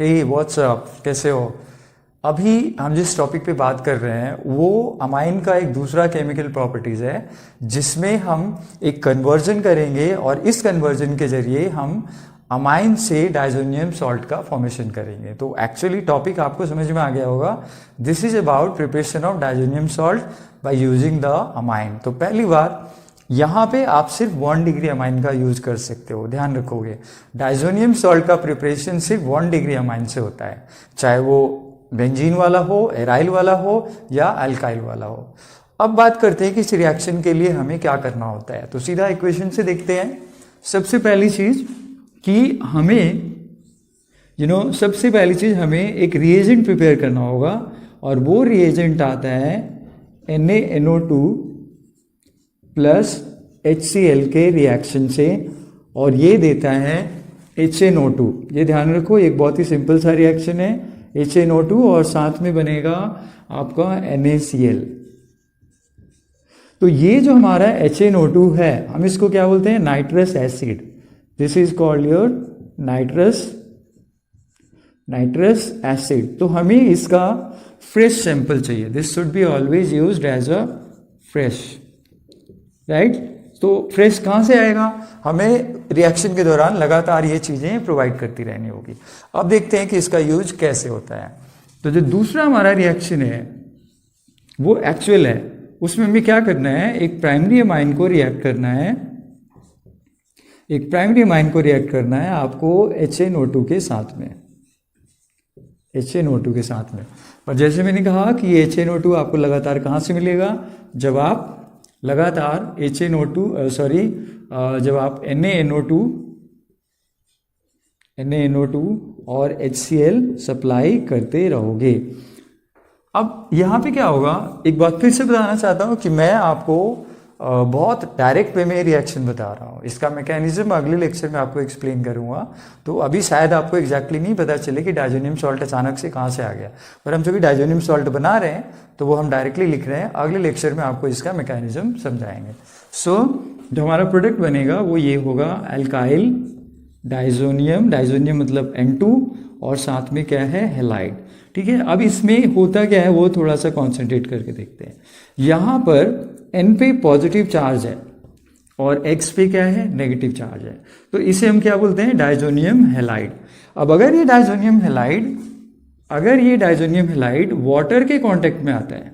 हे WhatsApp, कैसे हो? अभी हम जिस टॉपिक पे बात कर रहे हैं वो अमाइन का एक दूसरा केमिकल प्रॉपर्टीज़ है जिसमें हम एक कन्वर्जन करेंगे और इस कन्वर्जन के जरिए हम अमाइन से डाइजोनियम सॉल्ट का फॉर्मेशन करेंगे। तो एक्चुअली टॉपिक आपको समझ में आ गया होगा। This is about preparation of diazonium salt by using the amine. तो पहली बार यहाँ पे आप सिर्फ 1 डिग्री अमाइन का यूज कर सकते हो, ध्यान रखोगे। डाइजोनियम सॉल्ट का प्रिपरेशन सिर्फ 1 डिग्री अमाइन से होता है, चाहे वो बेंजीन वाला हो, एराइल वाला हो या अल्काइल वाला हो। अब बात करते हैं कि इस रिएक्शन के लिए हमें क्या करना होता है। तो सीधा इक्वेशन से देखते हैं। सबसे पहली चीज कि हमें सबसे पहली चीज हमें एक रिएजेंट प्रिपेयर करना होगा और वो रिएजेंट आता है NaNO2 प्लस HCl के रिएक्शन से और ये देता है HNO2। ये ध्यान रखो, एक बहुत ही सिंपल सा रिएक्शन है, HNO2 और साथ में बनेगा आपका NaCl। तो ये जो हमारा HNO2 है हम इसको क्या बोलते हैं? Nitrous acid. This is called your nitrous acid. तो हमें इसका फ्रेश सैंपल चाहिए। This should be always used as a fresh, right. तो फ्रेश कहाँ से आएगा? हमें रिएक्शन के दौरान लगातार ये चीज़ें प्रोवाइड करती रहनी होगी। अब देखते हैं कि इसका यूज कैसे होता है। तो जो दूसरा हमारा रिएक्शन है वो एक्चुअल है, उसमें हमें क्या करना है? एक प्राइमरी अमाइन को रिएक्ट करना है। एक प्राइमरी अमाइन को रिएक्ट करना है आपको HNO2 के साथ में, HNO2 के साथ में। पर जैसे मैंने कहा कि ये HNO2 आपको लगातार कहाँ से मिलेगा? जब आप लगातार जब आप NaNO2 और HCl सप्लाई करते रहोगे। अब यहाँ पे क्या होगा, एक बात फिर से बताना चाहता हूँ कि मैं आपको बहुत डायरेक्ट वे में रिएक्शन बता रहा हूँ। इसका मैकेनिज्म अगले लेक्चर में आपको एक्सप्लेन करूँगा। तो अभी शायद आपको एग्जैक्टली नहीं पता चले कि डाइजोनियम सॉल्ट अचानक से कहाँ से आ गया, पर हम चूँकि डाइजोनियम सॉल्ट बना रहे हैं तो वो हम डायरेक्टली लिख रहे हैं। अगले लेक्चर में आपको इसका मैकेनिज्म समझाएंगे। सो जो हमारा प्रोडक्ट बनेगा वो ये होगा अल्काइल डाइजोनियम, डाइजोनियम मतलब N2 और साथ में क्या है? हैलाइड। ठीक है। अब इसमें होता क्या है वो थोड़ा सा कॉन्सेंट्रेट करके देखते हैं। यहाँ पर N पे पॉजिटिव चार्ज है और X पे क्या है? नेगेटिव चार्ज है। तो इसे हम क्या बोलते हैं? Diazonium halide. अब अगर ये डाइजोनियम हैलाइड वाटर के कांटेक्ट में आता है,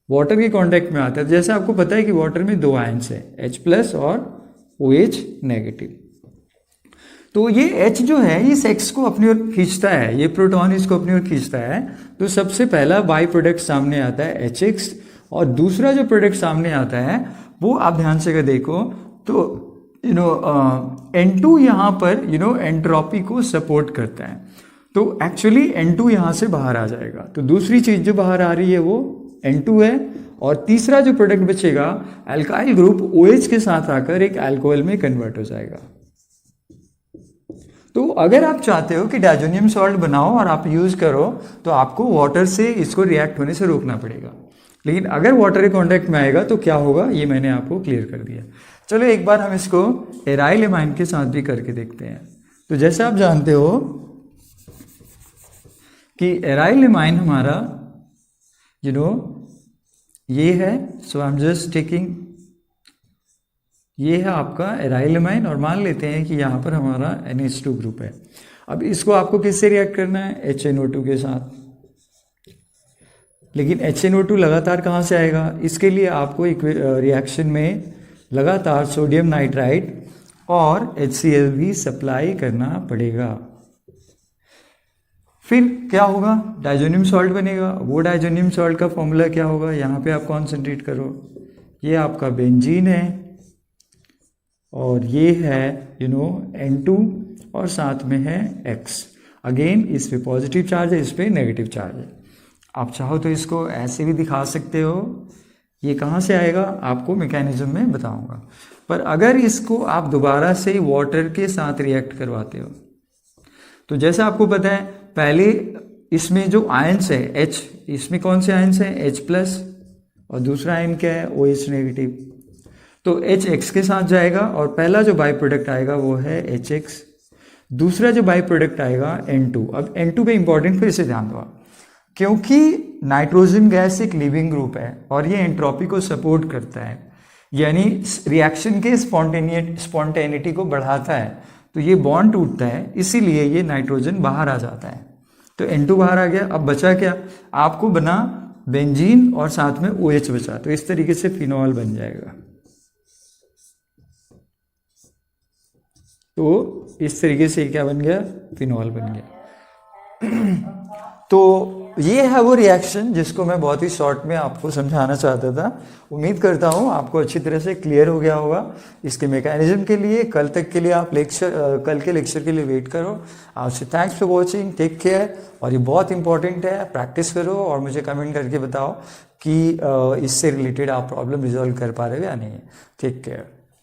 वाटर के कांटेक्ट में आता है, जैसे आपको पता है कि वाटर में 2 आयंस है, H+ और OH नेगेटिव। तो ये H जो है इस X को अपनी ओर खींचता है, ये प्रोटॉन इसको अपनी ओर खींचता है। तो सबसे पहला बाई प्रोडक्ट सामने आता है HX और दूसरा जो प्रोडक्ट सामने आता है वो आप ध्यान से अगर देखो तो N2 यहाँ पर एंट्रोपी को सपोर्ट करता है। तो एक्चुअली N2 यहाँ से बाहर आ जाएगा। तो दूसरी चीज जो बाहर आ रही है वो N2 है और तीसरा जो प्रोडक्ट बचेगा अल्काइल ग्रुप OH के साथ आकर एक अल्कोहल में कन्वर्ट हो जाएगा। तो अगर आप चाहते हो कि डाइजोनियम सॉल्ट बनाओ और आप यूज करो तो आपको वाटर से इसको रिएक्ट होने से रोकना पड़ेगा। लेकिन अगर वाटर के कांटेक्ट में आएगा तो क्या होगा ये मैंने आपको क्लियर कर दिया। चलो एक बार हम इसको एराइल एमाइन के साथ भी करके देखते हैं। तो जैसे आप जानते हो कि एराइल एमाइन हमारा ये है। सो आई एम जस्ट टेकिंग, ये है आपका एराइल एमाइन और मान लेते हैं कि यहाँ पर हमारा NH2 ग्रुप है। अब इसको आपको किससे रिएक्ट करना है? HNO2 के साथ। लेकिन HNO2 लगातार कहाँ से आएगा? इसके लिए आपको एक रिएक्शन में लगातार सोडियम नाइट्राइड और HCl भी सप्लाई करना पड़ेगा। फिर क्या होगा? डाइजोनियम सॉल्ट बनेगा। वो डाइजोनियम सॉल्ट का फॉर्मूला क्या होगा? यहाँ पे आप कॉन्सेंट्रेट करो, ये आपका बेंजीन है और ये है N2 और साथ में है X। अगेन इस पे पॉजिटिव चार्ज है, इस पे नेगेटिव चार्ज है। आप चाहो तो इसको ऐसे भी दिखा सकते हो। ये कहाँ से आएगा आपको मैकेनिज्म में बताऊंगा। पर अगर इसको आप दोबारा से वाटर के साथ रिएक्ट करवाते हो तो जैसा आपको पता है पहले इसमें जो आयंस है H, इसमें कौन से आयंस है? H+ और दूसरा आयन क्या है? OH negative. तो HX के साथ जाएगा और पहला जो बाई प्रोडक्ट आएगा वो है HX। दूसरा जो बाई प्रोडक्ट आएगा N2। अब N2 पे इंपॉर्टेंट फिर से ध्यान दो, क्योंकि नाइट्रोजन गैस एक लिविंग ग्रुप है और ये एंट्रोपी को सपोर्ट करता है, यानी रिएक्शन के स्पॉन्टेनिटी को बढ़ाता है, तो ये बॉन्ड टूटता है, इसीलिए ये नाइट्रोजन बाहर आ जाता है। तो N2 बाहर आ गया। अब बचा क्या, आपको बना बेंजीन और साथ में OH बचा, तो इस तरीके से फिनॉल बन जाएगा। तो इस तरीके से क्या बन गया, फिनॉल बन गया। तो ये है वो रिएक्शन जिसको मैं बहुत ही शॉर्ट में आपको समझाना चाहता था। उम्मीद करता हूँ आपको अच्छी तरह से क्लियर हो गया होगा। इसके मैकेनिज्म के लिए कल तक के लिए आप कल के लेक्चर के लिए वेट करो। आपसे thanks for watching, take care. और ये बहुत इंपॉर्टेंट है, प्रैक्टिस करो और मुझे कमेंट करके बताओ कि इससे रिलेटेड आप प्रॉब्लम रिजॉल्व कर पा रहे हो या नहीं। Take care.